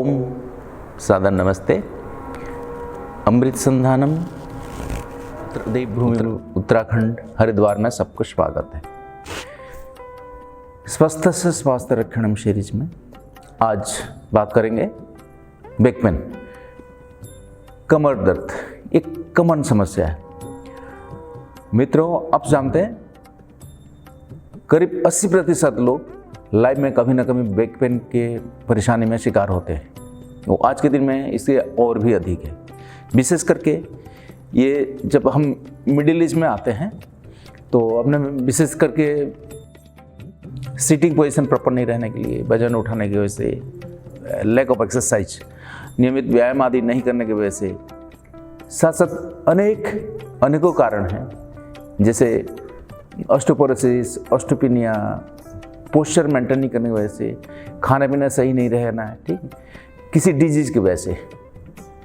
ओम सादर नमस्ते। अमृत संधानम देवभूमि उत्तराखंड हरिद्वार में सबको स्वागत है। स्वस्थ से स्वास्थ्य रक्षणम सीरीज में आज बात करेंगे बैक पेन, कमर दर्द। एक कॉमन समस्या है मित्रों। आप जानते हैं करीब 80% लोग लाइफ में कभी ना कभी बैक पेन के परेशानी में शिकार होते हैं। वो आज के दिन में इससे और भी अधिक है। विशेष करके ये जब हम मिडिल एज में आते हैं तो अपने विशेष करके सिटिंग पोजीशन प्रॉपर नहीं रहने के लिए, वजन उठाने की वजह से, लैक ऑफ एक्सरसाइज, नियमित व्यायाम आदि नहीं करने की वजह से, साथ साथ अनेकों कारण हैं, जैसे ऑस्टियोपोरोसिस, ऑस्टियोपेनिया, पोस्चर मेंटेन नहीं करने की वजह से, खाना पीना सही नहीं रहना है, ठीक, किसी डिजीज़ की वजह से।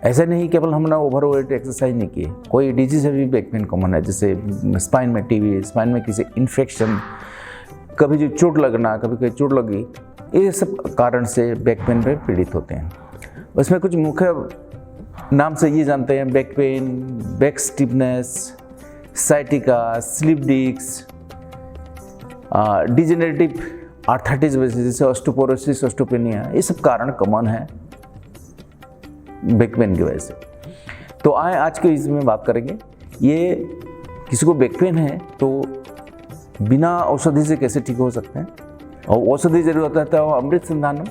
ऐसा नहीं केवल हमने ओवरवेट एक्सरसाइज नहीं किए, कोई डिजीज़ भी बैक पेन कॉमन है, जैसे स्पाइन में टीबी, स्पाइन में किसी इन्फेक्शन, कभी जो चोट लगना, कभी कभी चोट लगी, ये सब कारण से बैक पेन पे पीड़ित होते हैं। उसमें कुछ मुख्य नाम से ये जानते हैं: back pain, back stiffness, sciatica, slip disc, degenerative arthritis वजह से, जैसे ऑस्टियोपोरोसिस, ऑस्टियोपेनिया, ये सब कारण कॉमन है बैक पेन की वजह से। तो आज के इसमें बात करेंगे, ये किसी को बैक पेन है तो बिना औषधि से कैसे ठीक हो सकते हैं, और औषधि जरूरत है तो अमृत संधानम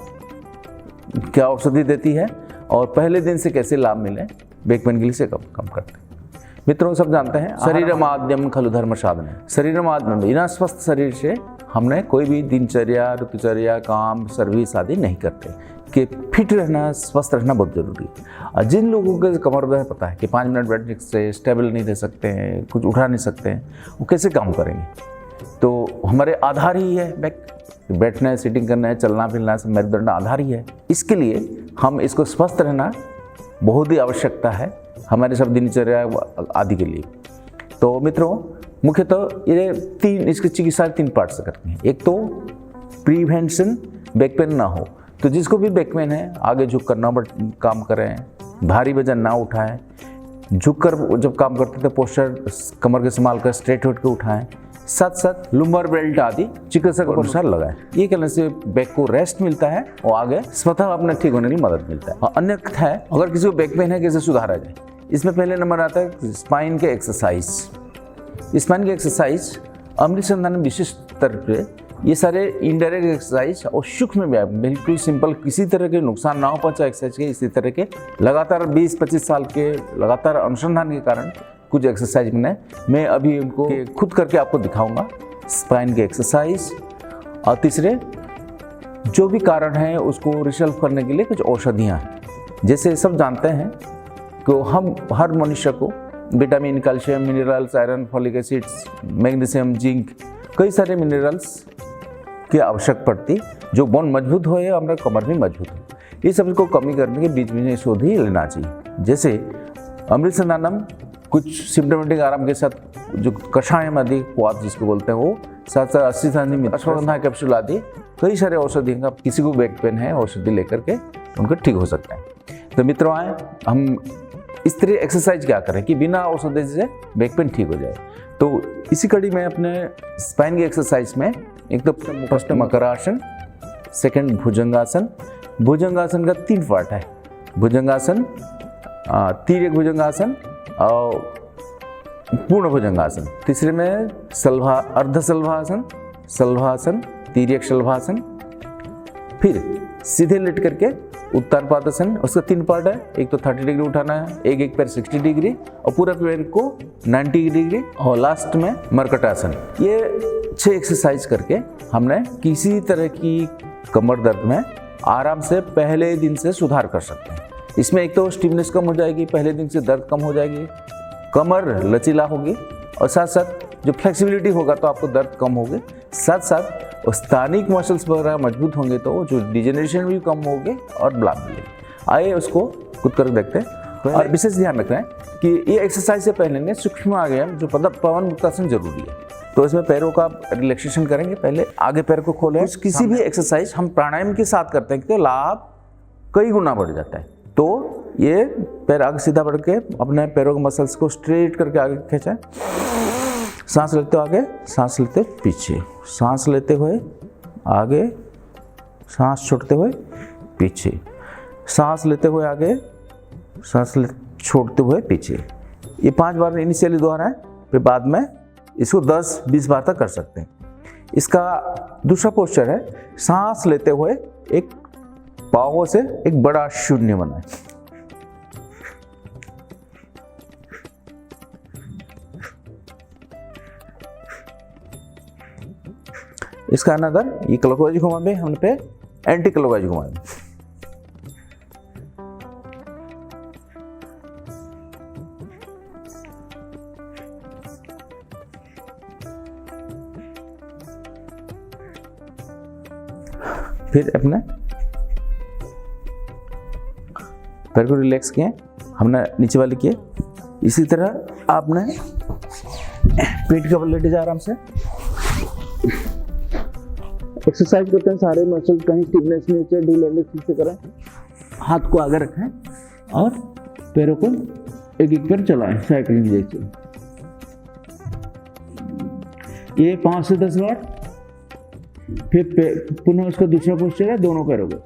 क्या औषधि देती है, और पहले दिन से कैसे लाभ मिले बैक पेन के लिए से कम करते हैं। मित्रों, सब जानते हैं शरीर माध्यम खलु धर्म साधन है। शरीर माध्यम, बिना स्वस्थ शरीर से हमने कोई भी दिनचर्या, ऋतुचर्या, काम, सर्विस आदि नहीं करते। कि फिट रहना, स्वस्थ रहना बहुत जरूरी है। और जिन लोगों के कमर में पता है कि 5 मिनट बैठने से स्टेबल नहीं रह सकते हैं, कुछ उठा नहीं सकते हैं, वो कैसे काम करेंगे? तो हमारे आधार ही है बैक, बैठना है, सिटिंग करना है, चलना फिरना, मेरुदंड आधार ही है। इसके लिए हम इसको स्वस्थ रहना बहुत ही आवश्यकता है हमारे सब दिनचर्या आदि के लिए। तो मित्रों, मुख्यतः ये इसकी चिकित्सा 3 पार्ट से करते हैं। एक तो प्रिवेंशन, बैक पेन ना हो, तो जिसको भी बैक पेन है आगे झुक कर ना काम करें, भारी वजन ना उठाएं, झुक कर जब काम करते थे पोस्चर कमर के संभाल कर स्ट्रेट उठ के उठाएं, साथ साथ लुम्बर बेल्ट आदि चिकित्सक अनुसार लगाएं। ये करने से बैक को रेस्ट मिलता है और आगे स्वतः अपने ठीक होने की मदद मिलता है। और अन्य है, अगर किसी को बैक पेन है कैसे सुधारा जाए, इसमें पहले नंबर आता है स्पाइन के एक्सरसाइज। स्पाइन के एक्सरसाइज अमृत संधान विशेष स्तर पे ये सारे इनडायरेक्ट एक्सरसाइज और सूक्ष्म व्यायाम, बिल्कुल सिंपल, किसी तरह के नुकसान ना हो पहुंचा एक्सरसाइज के, इसी तरह के लगातार 20-25 साल के लगातार अनुसंधान के कारण कुछ एक्सरसाइज मैं अभी उनको खुद करके आपको दिखाऊंगा, स्पाइन के एक्सरसाइज। और तीसरे, जो भी कारण है उसको रिसॉल्व करने के लिए कुछ औषधियाँ हैं। जैसे सब जानते हैं कि हम हर मनुष्य को vitamin, calcium, minerals, iron, folic acids, magnesium, zinc, कई सारे मिनरल्स की आवश्यक पड़ती, जो बोन मजबूत हो या हमारा कमर भी मजबूत हो। ये सब को कमी करने के बीच में शोध लेना चाहिए। जैसे अमृत संधानम कुछ सिम्टोमेटिक आराम के साथ जो कषायम आदि क्वाथ जिसको बोलते हैं वो, साथ साथ 80 अश्वगंधा कैप्सूल आदि कई सारे औषधि का किसी को बैक पेन है औषधि लेकर के उनको ठीक हो सकता है। तो मित्रों, आए हम इस तरह एक्सरसाइज क्या करें कि बिना औषधि से बैक पेन ठीक हो जाए। तो इसी कड़ी में अपने स्पाइन की एक्सरसाइज में एक तो फर्स्ट मकरासन, सेकंड भुजंगासन। भुजंगासन का 3 पार्ट है, भुजंगासन, तिर्यक भुजंगासन और पूर्ण भुजंगासन। तीसरे में अर्ध शलभासन, शलभासन, तिर्यक शलभासन। फिर सीधे लेट करके उत्तानपादासन, उसका 3 पार्ट है। एक तो 30 डिग्री उठाना है, एक पैर 60 डिग्री और पूरा पैर को 90 डिग्री, और लास्ट में मरकटासन। ये 6 एक्सरसाइज करके हमने किसी तरह की कमर दर्द में आराम से पहले दिन से सुधार कर सकते हैं। इसमें एक तो स्टिफनेस कम हो जाएगी, पहले दिन से दर्द कम हो जाएगी, कमर लचीला होगी, और साथ साथ जो फ्लेक्सिबिलिटी होगा तो आपको दर्द कम होगी, साथ साथ स्थानिक मसल्स वगैरह मजबूत होंगे तो जो डिजेनरेशन भी कम होगी और ब्लड मिलेगी। आइए उसको खुद कर देखते हैं। और विशेष ध्यान रखना है कि ये एक्सरसाइज से पहले सूक्ष्म आव्याम जो पवन मुक्तासन जरूरी है। तो इसमें पैरों का रिलैक्सेशन करेंगे। पहले आगे पैर को खोलें। किसी भी एक्सरसाइज हम प्राणायाम के साथ करते हैं तो लाभ कई गुना बढ़ जाता है। तो ये पैर आगे सीधा बढ़ के अपने पैरों के मसल्स को स्ट्रेट करके आगे खींचा, सांस लेते हुए आगे, सांस लेते हुए पीछे, सांस लेते हुए आगे, सांस छोड़ते हुए पीछे, सांस लेते हुए आगे, छोड़ते हुए पीछे। ये 5 बार इनिशियली दोहराएं, फिर बाद में इसको 10-20 बार तक कर सकते हैं। इसका दूसरा पोस्चर है, सांस लेते हुए एक पाँवों से एक बड़ा शून्य बनाएं। इसका अनदर ये क्लॉकवाइज घुमाएंगे, हम पे एंटी क्लॉकवाइज घुमाएंगे। फिर अपने पैर को रिलैक्स किए, हमने नीचे वाले किए। इसी तरह आपने पेट के बल लेटे जा आराम से। एक्सरसाइज करते हैं सारे मसल, कहीं स्टिफनेस नीचे ढीले ठीक से करें। हाथ को आगे रखें और पैरों को एक एक पैर चलाएं साइकिलिंग जैसे। ये 5 से 10 बार। फिर पुनः उसका दूसरा पोस्चर है, दोनों पैरों को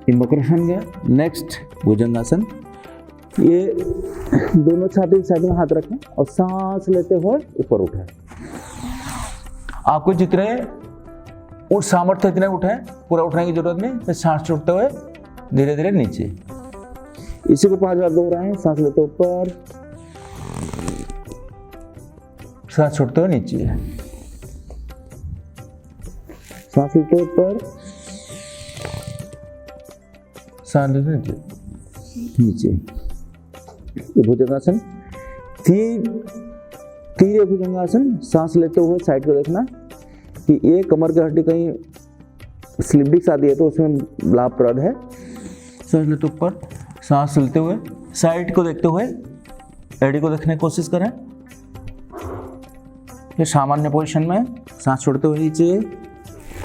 मकरासन गया। नेक्स्ट भुजंगासन। ये दोनों छाती साइड में हाथ रखें और सांस लेते हुए ऊपर उठाएं। आपको जितने उठ सामर्थ्य इतने उठाएं, पूरा उठने की जरूरत नहीं। फिर सांस छोड़ते हुए धीरे धीरे नीचे। इसी को 5 बार दोहराएं। सांस लेते ऊपर, सांस छोड़ते हुए नीचे, सांस लेते ऊपर, सांस लेते नीचे। ये भुजंगासन। तीर भुजंगासन। सांस लेते हुए साइड को देखना कि ये कमर की हड्डी कहीं स्लिप डिस्क आदि है तो उसमें लाभप्रद है। सांस लेते ऊपर, सांस लेते हुए साइड को देखते हुए एडी को देखने की कोशिश करें। फिर सामान्य पोजीशन में सांस छोड़ते हुए नीचे,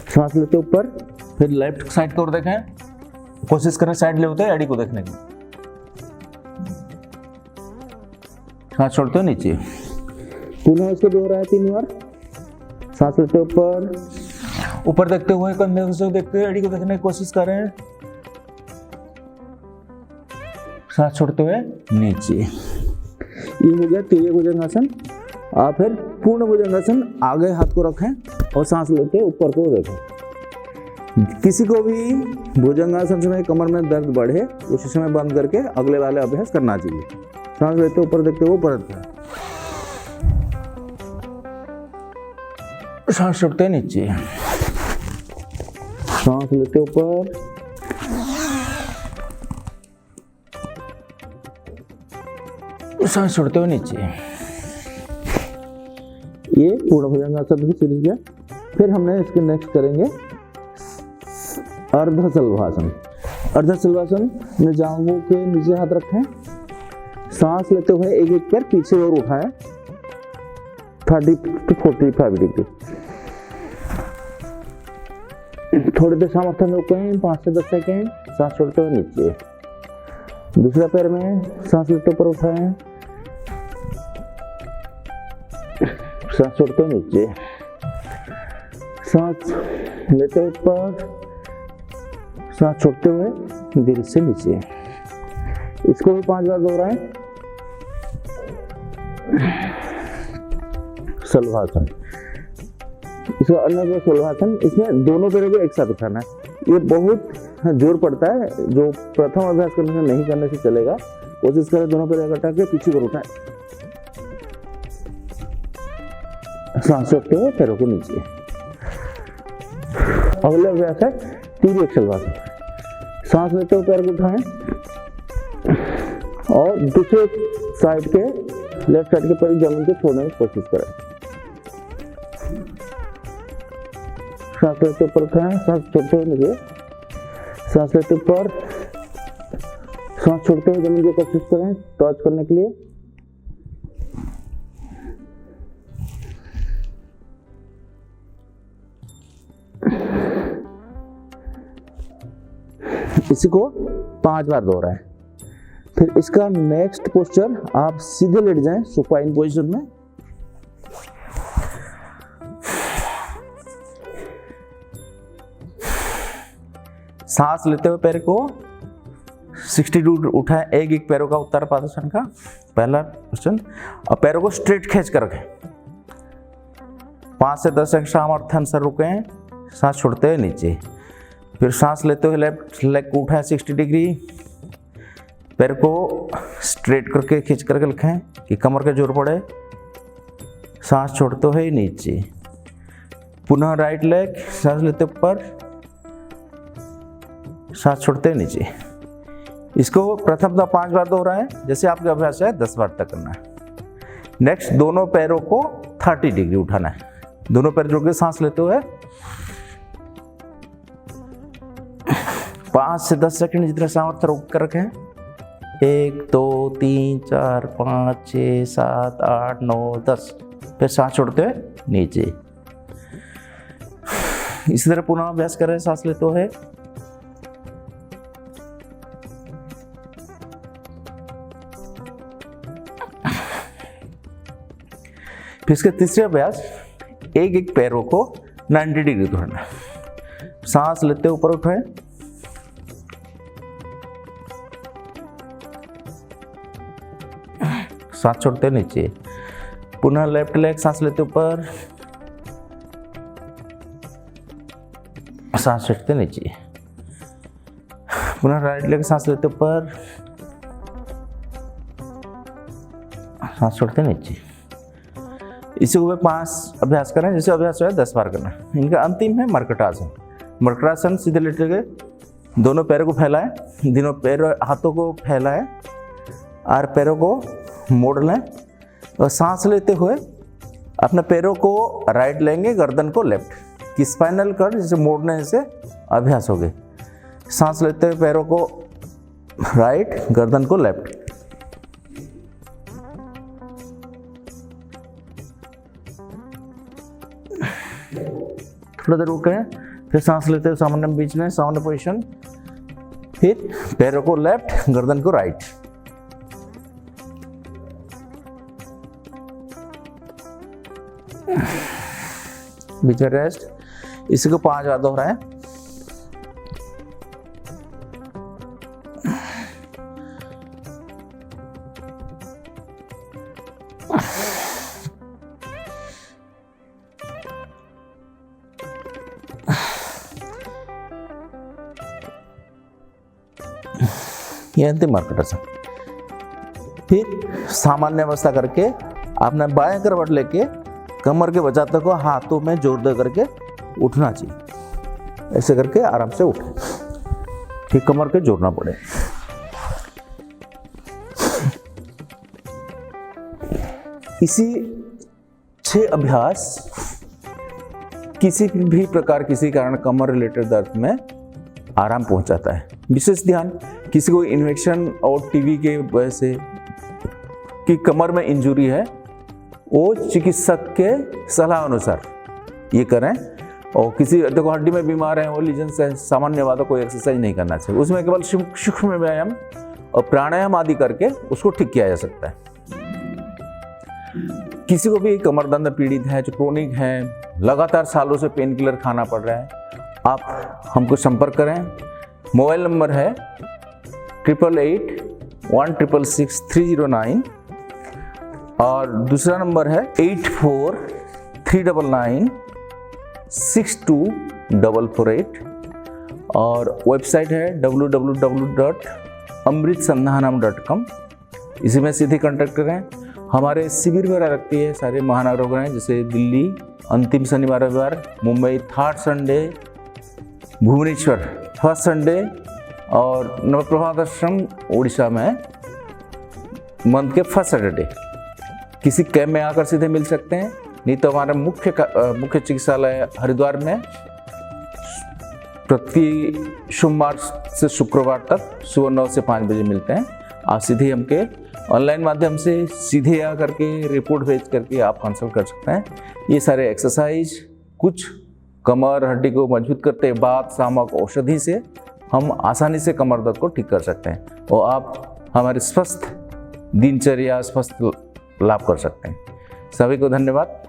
सांस लेते ऊपर, फिर लेफ्ट साइड की ओर देखें, कोशिश करें साइड ले होते एडी को देखने की। सांस छोड़ते हुए नीचे। पुनः इसको दोहराएं 3 बार। सांस लेते ऊपर, ऊपर देखते हुए कंधे से देखते हुए एडी को देखने की कोशिश करें। सांस छोड़ते हुए नीचे। ये हो गया तीर्य भुजंगासन। आप फिर पूर्ण भुजंगासन। आगे हाथ को रखें और सांस लेते ऊपर को देखें। किसी को भी भुजंगासन में कमर में दर्द बढ़े उसी समय बंद करके अगले वाले अभ्यास करना चाहिए। सांस लेते ऊपर देखते हुए ऊपर, सांस छोड़ते नीचे, सांस लेते ऊपर, सांस छोड़ते हुए नीचे। ये पूर्ण भुजंगासन भी सीरीज है। फिर हमने इसके नेक्स्ट करेंगे अर्धशलभासन। अर्धशलभासन में जांघों के नीचे हाथ रखें, सांस लेते हुए एक एक पैर पीछे और उठाएं 30 to 45 डिग्री। थोड़ी देर सामर्थ्य में रुकें 5 से 10 सेकेंड। सांस छोड़ते हुए नीचे। दूसरा पैर में सांस लेते ऊपर उठाएं, सांस छोड़ते हुए नीचे, सांस लेते ऊपर, सांस छोड़ते हुए धीरे से नीचे। इसको भी 5 बार दोहराएं। शलभासन। इसका अन्य शलभासन, इसमें दोनों पैरों को एक साथ उठाना है। ये बहुत जोर पड़ता है, जो प्रथम अभ्यास करने से नहीं करने से चलेगा। कोशिश करें दोनों पैर इकट्ठा के पीछे को उठाएं, सांस छोड़ते हुए पैरों को नीचे। अगला अभ्यास है तिर्यक शलभासन। सांस लेते हुए पैर को उठाएं और दूसरे साइड के लेफ्ट साइड के पैर जमीन को छोड़ने की कोशिश करें। सांस लेते ऊपर उठाएं, सांस छोड़ते हुए नीचे, सांस लेते ऊपर, सांस छोड़ते हुए जमीन की कोशिश करें टच करने के लिए। इसी को 5 बार दोहराएं। फिर इसका नेक्स्ट पोस्चर, आप सीधे लेट जाएं सुपाइन पोजीशन में। सांस लेते हुए पैर को 60 डिग्री उठाएं, एक पैरों का उत्तर पादासन का पहला क्वेश्चन। और पैरों को स्ट्रेट खींच कर रखें। 5 से 10 सेकंड सामर्थ्य से रुकें, सांस छोड़ते हुए नीचे। फिर सांस लेते हुए लेफ्ट लेग को उठाएं 60 डिग्री, पैर को स्ट्रेट करके खींच करके रखें कि कमर का जोर पड़े, सांस छोड़ते हुए नीचे। पुनः राइट लेग, सांस लेते ऊपर, सांस छोड़ते नीचे। इसको प्रथमतः 5 बार दोहराएं, जैसे आपका अभ्यास है 10 बार तक करना है। नेक्स्ट दोनों पैरों को 30 डिग्री उठाना है। दोनों पैर जोड़ के सांस लेते हुए 5 से 10 सेकंड जितना सामर्थ्य रोक कर रखें। 1 2 3 4 5 6 7 8 9 10। फिर सांस छोड़ते हुए नीचे। इसी तरह पुनः अभ्यास करें सांस लेते हुए। फिर इसके तीसरे अभ्यास, एक पैरों को 90 डिग्री घुमाना है। सांस लेते ऊपर उठाएं, सांस छोड़ते नीचे। पुनः लेफ्ट लेग, सांस लेते ऊपर, सांस छोड़ते नीचे। पुनः राइट लेग, सांस लेते ऊपर, सांस छोड़ते नीचे। इसी को 5 अभ्यास करें, जैसे अभ्यास है 10 बार करना। इनका अंतिम है मर्कटासन। मर्कटासन सीधे लेटे गए, दोनों पैरों को फैलाएं, दोनों पैरों हाथों को फैलाएं और पैरों को मोड़ लें और सांस लेते हुए अपने पैरों को राइट लेंगे, गर्दन को लेफ्ट की स्पाइनल कट जैसे मोड़ने से अभ्यास हो गए। सांस लेते हुए पैरों को राइट, गर्दन को लेफ्ट। थोड़ा देर रुकें, फिर सांस लेते हुए सामान्य बीच में सामान्य पोजीशन। फिर पैरों को लेफ्ट, गर्दन को राइट। बीच में रेस्ट। इसी को 5 बार दोहराएं। ये अंतिम मर्कटासन। फिर सामान्य अवस्था करके आपने बाएं करवट लेके कमर के बचाते को हाथों में जोर दे करके उठना चाहिए। ऐसे करके आराम से उठे, फिर कमर के जोड़ना पड़े। इसी 6 अभ्यास किसी भी प्रकार किसी कारण कमर रिलेटेड दर्द में आराम पहुंचाता है। विशेष ध्यान, किसी को इन्फेक्शन और टीबी के वजह से कि कमर में इंजरी है, वो चिकित्सक के सलाह अनुसार ये करें। और किसी देखो हड्डी में बीमार है, वो लीजन से सामान्य वालों को एक्सरसाइज नहीं करना चाहिए। उसमें केवल सूक्ष्म व्यायाम और प्राणायाम आदि करके उसको ठीक किया जा सकता है। किसी को भी कमर दर्द पीड़ित है, जो क्रोनिक है, लगातार सालों से पेन किलर खाना पड़ रहा है, आप हमको संपर्क करें। मोबाइल नंबर है 8881666309 और दूसरा नंबर है 8439962448 और वेबसाइट है www.amritsandhanam.com। इसी में सीधे कांटेक्ट करें। हमारे शिविर वगैरह रखती है सारे महानगरों में, जैसे दिल्ली अंतिम शनिवार रविवार, Mumbai third Sunday, Bhubaneswar first Sunday और नवप्रभात आश्रम उड़ीसा में मंथ के फर्स्ट सैटरडे। किसी कैंप में आकर सीधे मिल सकते हैं, नहीं तो हमारा मुख्य चिकित्सालय हरिद्वार में प्रति सोमवार से शुक्रवार तक सुबह 9 से 5 बजे मिलते हैं। आप सीधे हमके ऑनलाइन माध्यम से सीधे आकर के रिपोर्ट भेज करके आप कंसल्ट कर सकते हैं। ये सारे एक्सरसाइज कुछ कमर हड्डी को मजबूत करते हैं, बात शामक औषधि से हम आसानी से कमर दर्द को ठीक कर सकते हैं और आप हमारे स्वस्थ दिनचर्या, स्वस्थ लाभ कर सकते हैं। सभी को धन्यवाद।